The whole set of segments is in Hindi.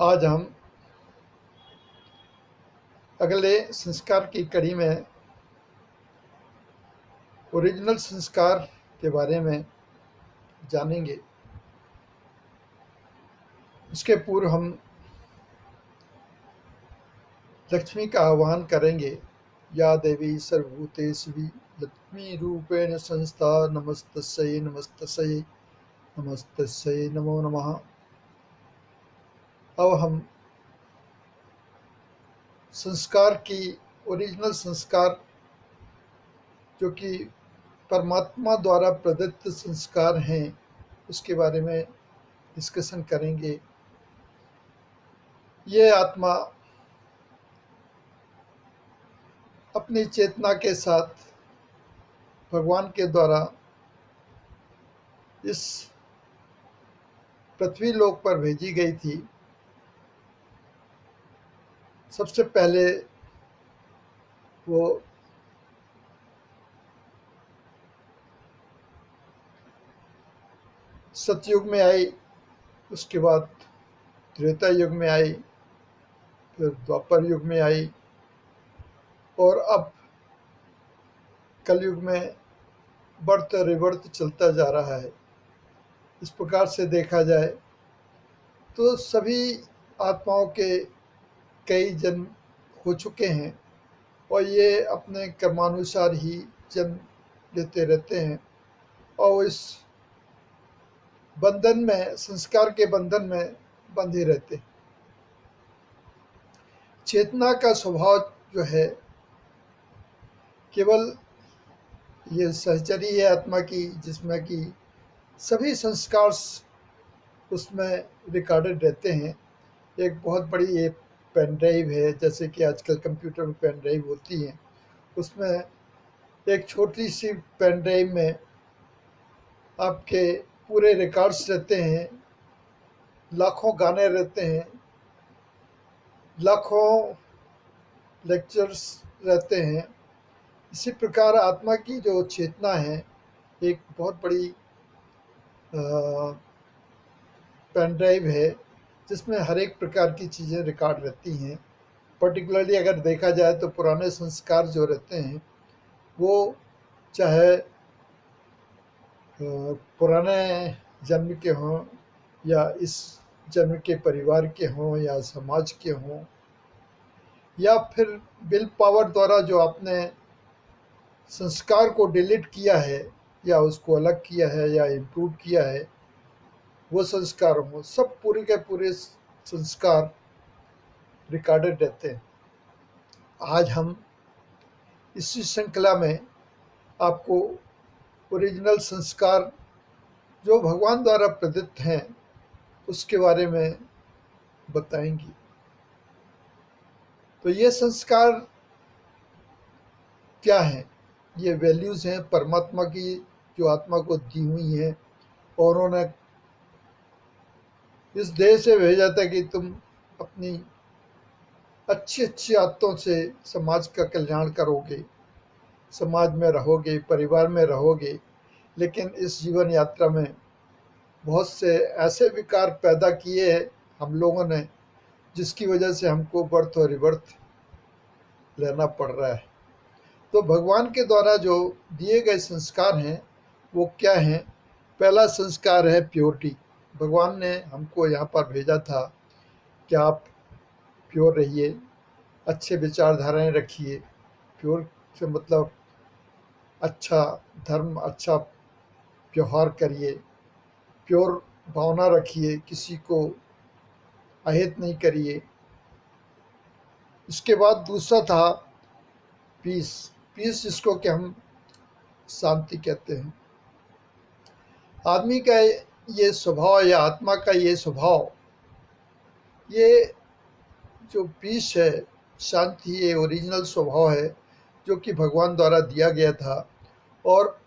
आज हम अगले संस्कार की कड़ी में ओरिजिनल संस्कार के बारे में जानेंगे। उसके पूर्व हम लक्ष्मी का आह्वान करेंगे। या देवी सर्वभूतेषु लक्ष्मी रूपेण संस्था नमस्तस्यै नमस्तस्यै नमस्तस्यै नमो नमः। अब हम संस्कार की ओरिजिनल संस्कार जो कि परमात्मा द्वारा प्रदत्त संस्कार हैं उसके बारे में डिस्कशन करेंगे। ये आत्मा अपनी चेतना के साथ भगवान के द्वारा इस पृथ्वी लोक पर भेजी गई थी। सबसे पहले वो सतयुग में आई, उसके बाद त्रेता युग में आई, फिर द्वापर युग में आई और अब कलयुग में बर्थ रिवर्थ चलता जा रहा है। इस प्रकार से देखा जाए तो सभी आत्माओं के कई जन्म हो चुके हैं और ये अपने कर्मानुसार ही जन्म लेते रहते हैं और इस बंधन में, संस्कार के बंधन में बंधे रहते हैं। चेतना का स्वभाव जो है केवल ये सहचरी है आत्मा की, जिसमें कि सभी संस्कार उसमें रिकॉर्डेड रहते हैं। एक बहुत बड़ी ये पेन ड्राइव है, जैसे कि आजकल कंप्यूटर में पेन ड्राइव होती हैं, उसमें एक छोटी सी पेन ड्राइव में आपके पूरे रिकॉर्ड्स रहते हैं, लाखों गाने रहते हैं, लाखों लेक्चर्स रहते हैं। इसी प्रकार आत्मा की जो चेतना है एक बहुत बड़ी पेन ड्राइव है जिसमें हर एक प्रकार की चीज़ें रिकॉर्ड रहती हैं। पर्टिकुलरली अगर देखा जाए तो पुराने संस्कार जो रहते हैं वो चाहे पुराने जन्म के हों या इस जन्म के परिवार के हों या समाज के हों या फिर विल पावर द्वारा जो आपने संस्कार को डिलीट किया है या उसको अलग किया है या इम्प्रूव किया है, वो संस्कार हों, सब पूरे के पूरे संस्कार रिकॉर्डेड रहते हैं। आज हम इसी श्रृंखला में आपको ओरिजिनल संस्कार जो भगवान द्वारा प्रदत्त हैं उसके बारे में बताएंगे। तो ये संस्कार क्या हैं? ये वैल्यूज़ हैं परमात्मा की जो आत्मा को दी हुई हैं और उन्होंने इस देह से भेजा था कि तुम अपनी अच्छी अच्छी आदतों से समाज का कल्याण करोगे, समाज में रहोगे, परिवार में रहोगे। लेकिन इस जीवन यात्रा में बहुत से ऐसे विकार पैदा किए हैं हम लोगों ने जिसकी वजह से हमको बर्थ और रिबर्थ लेना पड़ रहा है। तो भगवान के द्वारा जो दिए गए संस्कार हैं वो क्या हैं? पहला संस्कार है प्योरिटी। भगवान ने हमको यहाँ पर भेजा था कि आप प्योर रहिए, अच्छे विचारधाराएं रखिए। प्योर से मतलब अच्छा धर्म, अच्छा व्यवहार करिए, प्योर भावना रखिए, किसी को अहित नहीं करिए। इसके बाद दूसरा था पीस। पीस जिसको कि हम शांति कहते हैं। आदमी का ये स्वभाव या आत्मा का ये स्वभाव, ये जो पीस है, शांति, ये ओरिजिनल स्वभाव है जो कि भगवान द्वारा दिया गया था और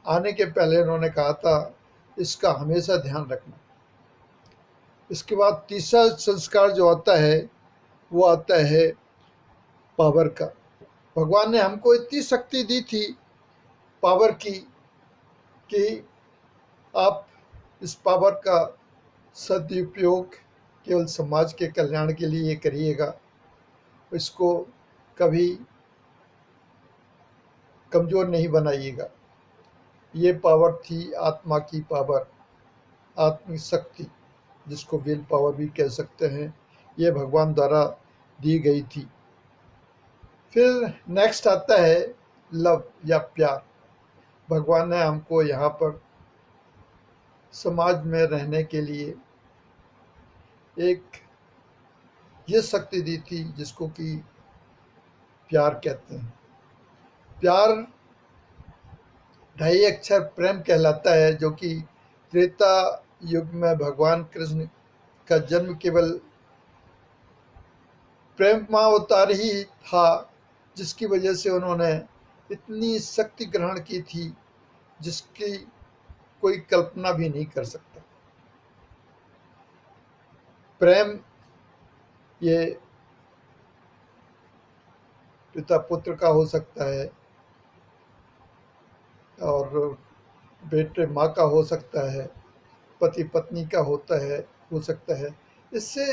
आने के पहले उन्होंने कहा था इसका हमेशा ध्यान रखना। इसके बाद तीसरा संस्कार जो आता है वो आता है पावर का। भगवान ने हमको इतनी शक्ति दी थी पावर की कि आप इस पावर का सदुपयोग केवल समाज के कल्याण के लिए ये करिएगा, इसको कभी कमज़ोर नहीं बनाइएगा। ये पावर थी आत्मा की पावर, आत्मिक शक्ति, जिसको विल पावर भी कह सकते हैं। ये भगवान द्वारा दी गई थी। फिर नेक्स्ट आता है लव या प्यार। भगवान ने हमको यहाँ पर समाज में रहने के लिए एक ये शक्ति दी थी जिसको कि प्यार कहते हैं। प्यार ढाई अक्षर प्रेम कहलाता है, जो कि त्रेता युग में भगवान कृष्ण का जन्म केवल प्रेम अवतार ही था, जिसकी वजह से उन्होंने इतनी शक्ति ग्रहण की थी जिसकी कोई कल्पना भी नहीं कर सकता। प्रेम ये पिता पुत्र का हो सकता है और बेटे माँ का हो सकता है, पति पत्नी का हो सकता है। इससे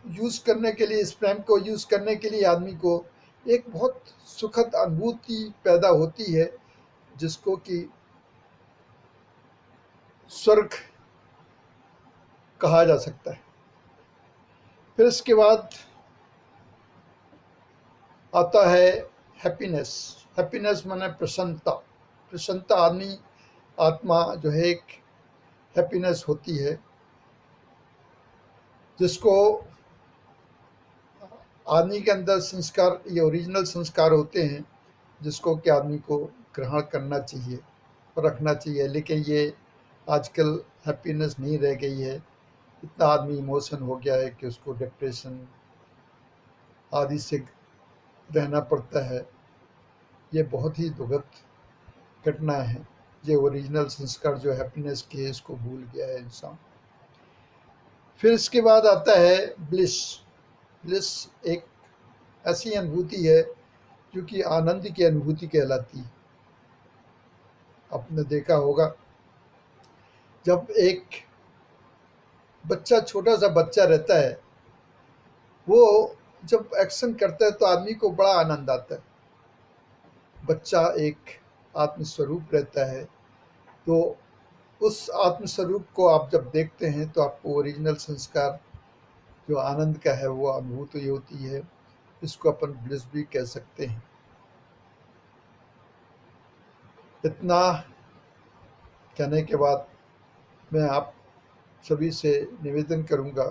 यूज़ करने के लिए, इस प्रेम को यूज़ करने के लिए आदमी को एक बहुत सुखद अनुभूति पैदा होती है, जिसको कि स्वर्ग कहा जा सकता है। फिर इसके बाद आता है हैप्पीनेस। हैप्पीनेस माने प्रसन्नता। प्रसन्नता आत्मा जो है एक हैप्पीनेस होती है, जिसको आदमी के अंदर संस्कार, ये ओरिजिनल संस्कार होते हैं जिसको कि आदमी को ग्रहण करना चाहिए और रखना चाहिए। लेकिन ये आजकल हैप्पीनेस नहीं रह गई है। इतना आदमी इमोशन हो गया है कि उसको डिप्रेशन आदि से रहना पड़ता है। ये बहुत ही दुखद घटना है। ये ओरिजिनल संस्कार जो हैप्पीनेस के है, इसको भूल गया है इंसान। फिर इसके बाद आता है ब्लिस। ब्लिस एक ऐसी अनुभूति है जो कि आनंद की अनुभूति कहलाती है। आपने देखा होगा, जब एक बच्चा, छोटा सा बच्चा रहता है, वो जब एक्शन करता है तो आदमी को बड़ा आनंद आता है। बच्चा एक आत्मस्वरूप रहता है, तो उस आत्मस्वरूप को आप जब देखते हैं तो आपको ओरिजिनल संस्कार जो आनंद का है वो अनुभूति होती है। इसको अपन ब्लिस भी कह सकते हैं। इतना कहने के बाद मैं आप सभी से निवेदन करूंगा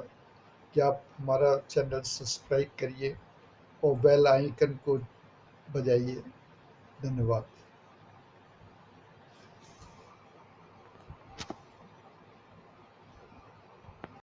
कि आप हमारा चैनल सब्सक्राइब करिए और बेल आइकन को बजाइए। धन्यवाद।